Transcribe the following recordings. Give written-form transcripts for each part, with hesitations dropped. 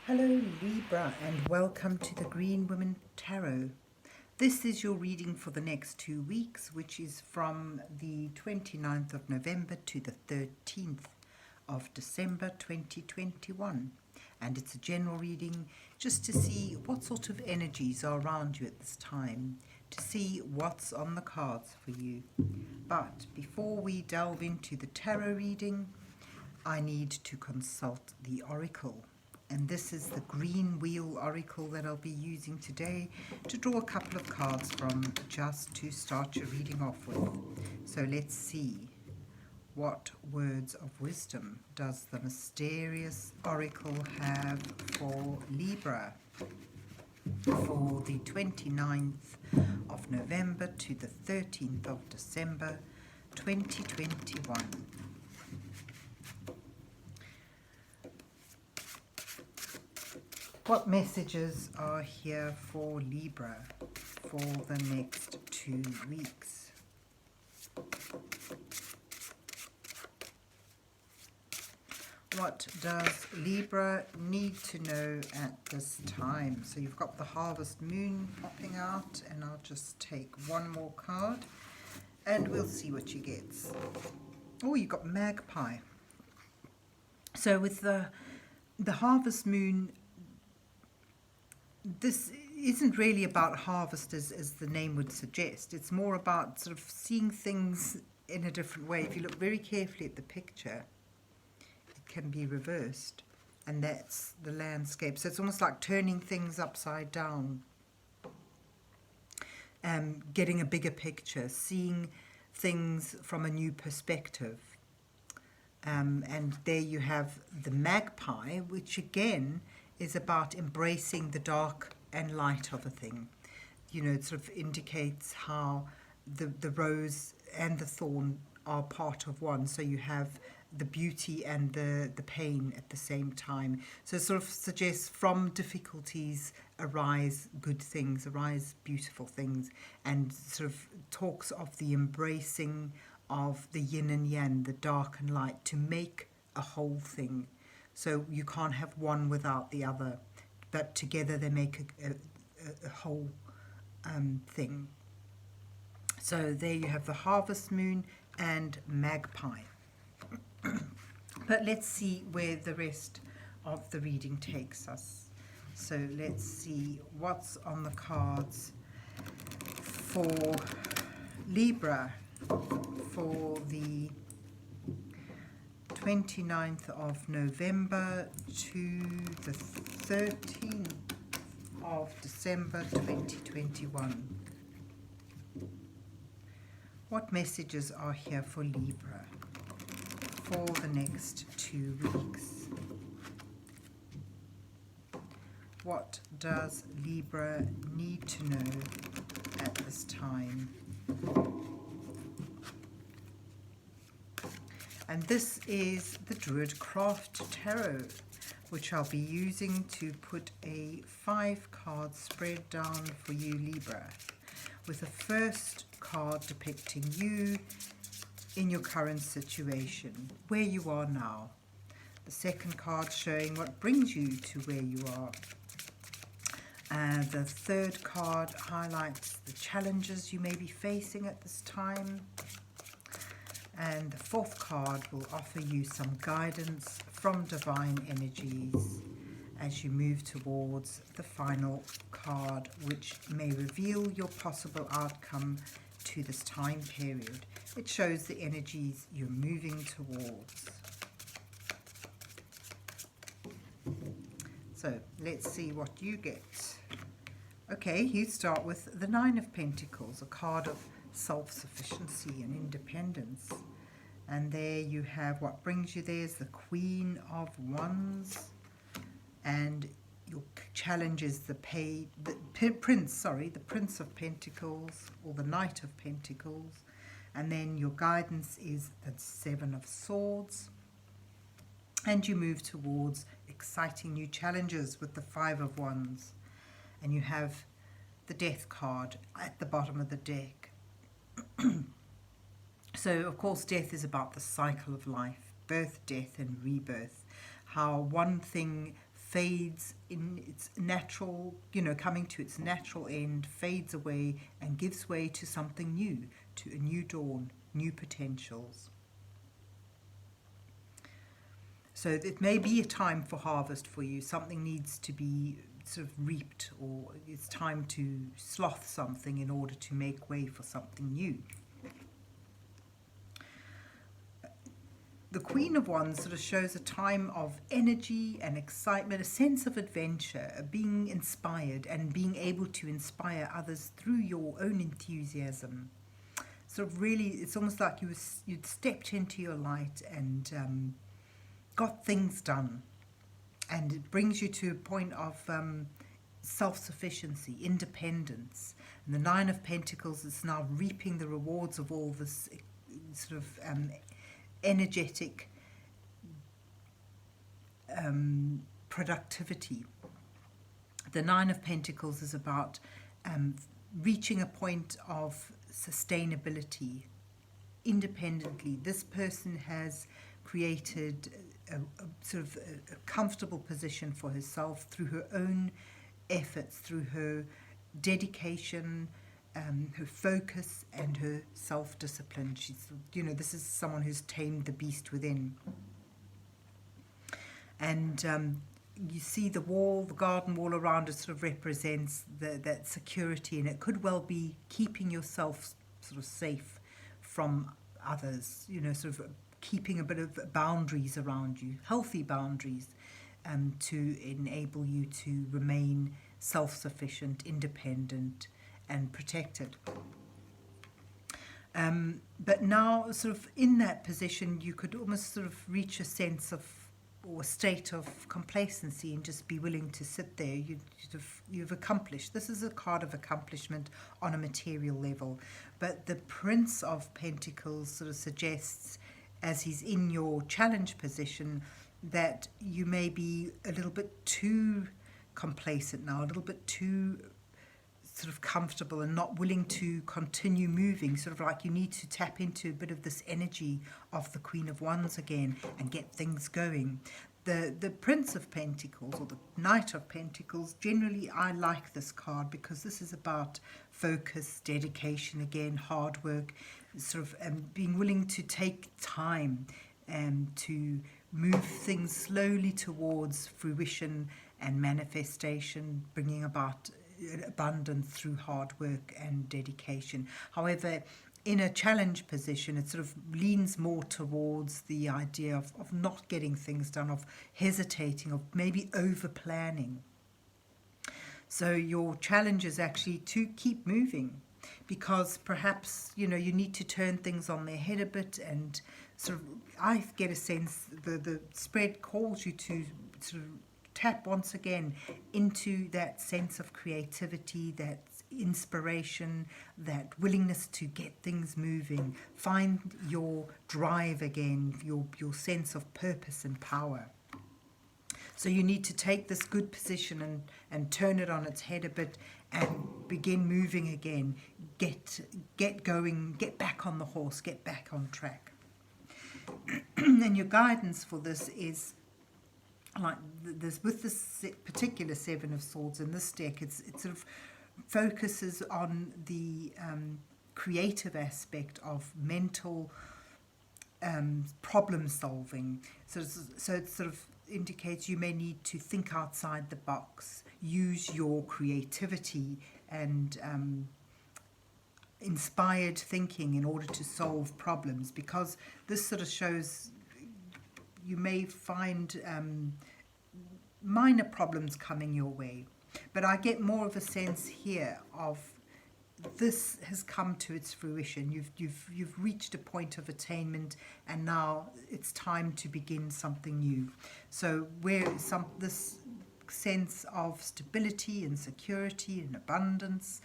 Hello Libra and welcome to the Green Women Tarot. This is your reading for the next 2 weeks, which is from the 29th of November to the 13th of December 2021. And it's a general reading just to see what sort of energies are around you at this time, to see what's on the cards for you. But before we delve into the tarot reading, I need to consult the oracle. And this is the Green Wheel Oracle that I'll be using today to draw a couple of cards from, just to start your reading off with. So let's see, what words of wisdom does the mysterious oracle have for Libra for the 29th of November to the 13th of December 2021. What messages are here for Libra for the next 2 weeks? What does Libra need to know at this time? So you've got the harvest moon popping out, and I'll just take one more card and we'll see what she gets. Oh, you've got magpie. So with the harvest moon, this isn't really about harvest as the name would suggest. It's more about sort of seeing things in a different way. If you look very carefully at the picture, it can be reversed, and that's the landscape. So it's almost like turning things upside down, getting a bigger picture, seeing things from a new perspective. And there you have the magpie, which again is about embracing the dark and light of a thing. You know, it sort of indicates how the rose and the thorn are part of one. So you have the beauty and the pain at the same time. So it sort of suggests from difficulties arise good things, arise beautiful things, and sort of talks of the embracing of the yin and yang, the dark and light, to make a whole thing. So you can't have one without the other, but together they make a whole thing. So there you have the harvest moon and magpie. But let's see where the rest of the reading takes us. So let's see what's on the cards for Libra for the 29th of November to the 13th of December 2021. What messages are here for Libra for the next 2 weeks? What does Libra need to know at this time? And this is the Druid Craft Tarot, which I'll be using to put a 5-card spread down for you, Libra, with the first card depicting you in your current situation, where you are now. The second card showing what brings you to where you are. And the third card highlights the challenges you may be facing at this time. And the fourth card will offer you some guidance from divine energies as you move towards the final card, which may reveal your possible outcome to this time period. It shows the energies you're moving towards. So let's see what you get. Okay, you start with the Nine of Pentacles, a card of self-sufficiency and independence. And there you have what brings you there is the Queen of Wands, and your challenge is the Prince of Pentacles, or the Knight of Pentacles, and then your guidance is the Seven of Swords, and you move towards exciting new challenges with the Five of Wands, and you have the Death card at the bottom of the deck. So, of course, death is about the cycle of life, birth, death, and rebirth, how one thing fades in its natural, coming to its natural end, fades away and gives way to something new, to a new dawn, new potentials. So it may be a time for harvest for you. Something needs to be sort of reaped, or it's time to slough something in order to make way for something new. The Queen of Wands sort of shows a time of energy and excitement, a sense of adventure, being inspired and being able to inspire others through your own enthusiasm. Sort of really, it's almost like you'd stepped into your light and got things done. And it brings you to a point of self-sufficiency, independence. And the Nine of Pentacles is now reaping the rewards of all this sort of energetic productivity. The Nine of Pentacles is about reaching a point of sustainability independently. This person has created a sort of a comfortable position for herself through her own efforts, through her dedication, her focus and her self-discipline. She's, this is someone who's tamed the beast within. And you see the wall, the garden wall around it sort of represents that security, and it could well be keeping yourself sort of safe from others, sort of keeping a bit of boundaries around you, healthy boundaries, to enable you to remain self-sufficient, independent, and protected. But now, sort of in that position, you could almost sort of reach a sense of, or a state of complacency, and just be willing to sit there. You've accomplished. This is a card of accomplishment on a material level. But the Prince of Pentacles sort of suggests, as he's in your challenge position, that you may be a little bit too complacent now, a little bit too sort of comfortable and not willing to continue moving, sort of like you need to tap into a bit of this energy of the Queen of Wands again and get things going. The Prince of Pentacles, or the Knight of Pentacles, generally I like this card because this is about focus, dedication again, hard work, sort of being willing to take time to move things slowly towards fruition and manifestation, bringing about abundance through hard work and dedication. However, in a challenge position, it sort of leans more towards the idea of not getting things done, of hesitating, of maybe over planning. So your challenge is actually to keep moving, because perhaps you need to turn things on their head a bit, and sort of I get a sense the spread calls you to sort of tap once again into that sense of creativity, that inspiration, that willingness to get things moving. Find your drive again, your sense of purpose and power. So you need to take this good position and turn it on its head a bit and begin moving again. Get going, get back on the horse, get back on track. And your guidance for this is, like this, with this particular Seven of Swords in this deck, it sort of focuses on the creative aspect of mental problem solving. So it sort of indicates you may need to think outside the box, use your creativity and inspired thinking in order to solve problems, because this sort of shows you may find minor problems coming your way. But I get more of a sense here of this has come to its fruition. You've reached a point of attainment, and now it's time to begin something new. So where this sense of stability and security and abundance,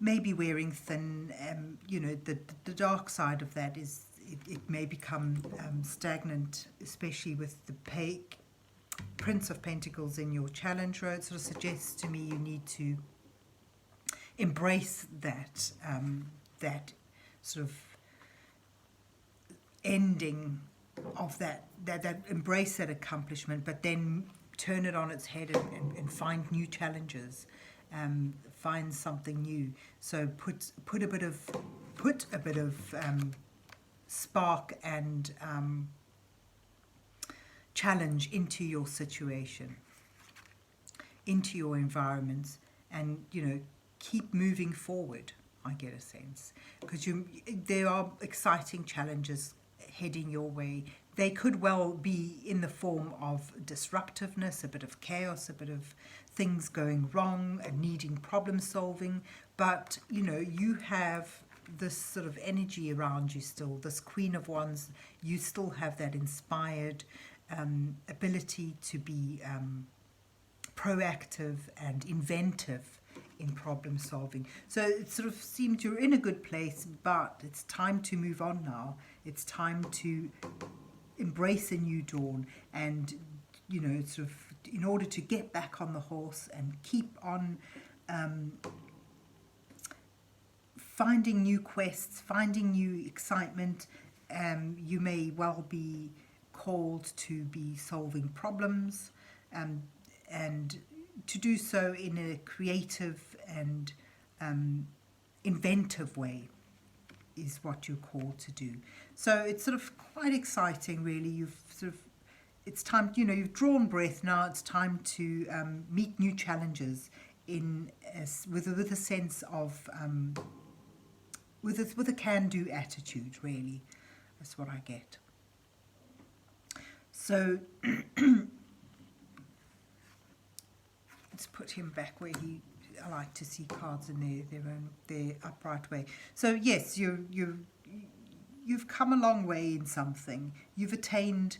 maybe wearing thin, the dark side of that is it may become stagnant, especially with the Prince of Pentacles in your challenge row. It sort of suggests to me you need to embrace that sort of ending of that embrace that accomplishment, but then turn it on its head and find new challenges, find something new. So put a bit of spark and challenge into your situation, into your environments, and keep moving forward. I get a sense, because there are exciting challenges heading your way. They could well be in the form of disruptiveness, a bit of chaos, a bit of things going wrong and needing problem solving. But you have this sort of energy around you still, this Queen of Wands. You still have that inspired ability to be proactive and inventive in problem solving. So it sort of seems you're in a good place, but it's time to move on now. It's time to embrace a new dawn, and sort of in order to get back on the horse and keep on finding new quests, finding new excitement. You may well be called to be solving problems, and to do so in a creative and inventive way is what you're called to do. So it's sort of quite exciting, really. It's time, you've drawn breath. Now it's time to meet new challenges with a sense of with a can-do attitude, really. That's what I get. So let's put him back where I like to see cards in their upright way. So yes, you've come a long way in something. You've attained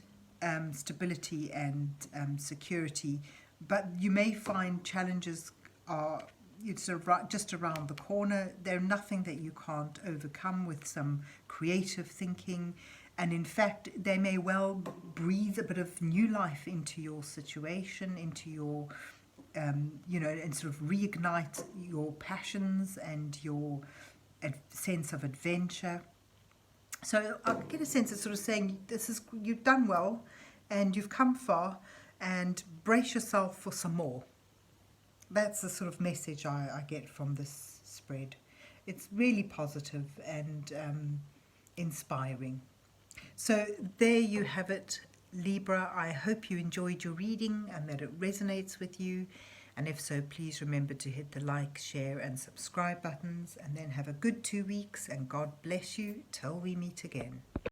stability and security, but you may find challenges are just around the corner. They're nothing that you can't overcome with some creative thinking. And in fact, they may well breathe a bit of new life into your situation, into your, and sort of reignite your passions and your sense of adventure. So I get a sense of sort of saying, you've done well and you've come far, and brace yourself for some more. That's the sort of message I get from this spread. It's really positive and inspiring. So there you have it, Libra. I hope you enjoyed your reading and that it resonates with you. And if so, please remember to hit the like, share and subscribe buttons. And then have a good 2 weeks, and God bless you till we meet again.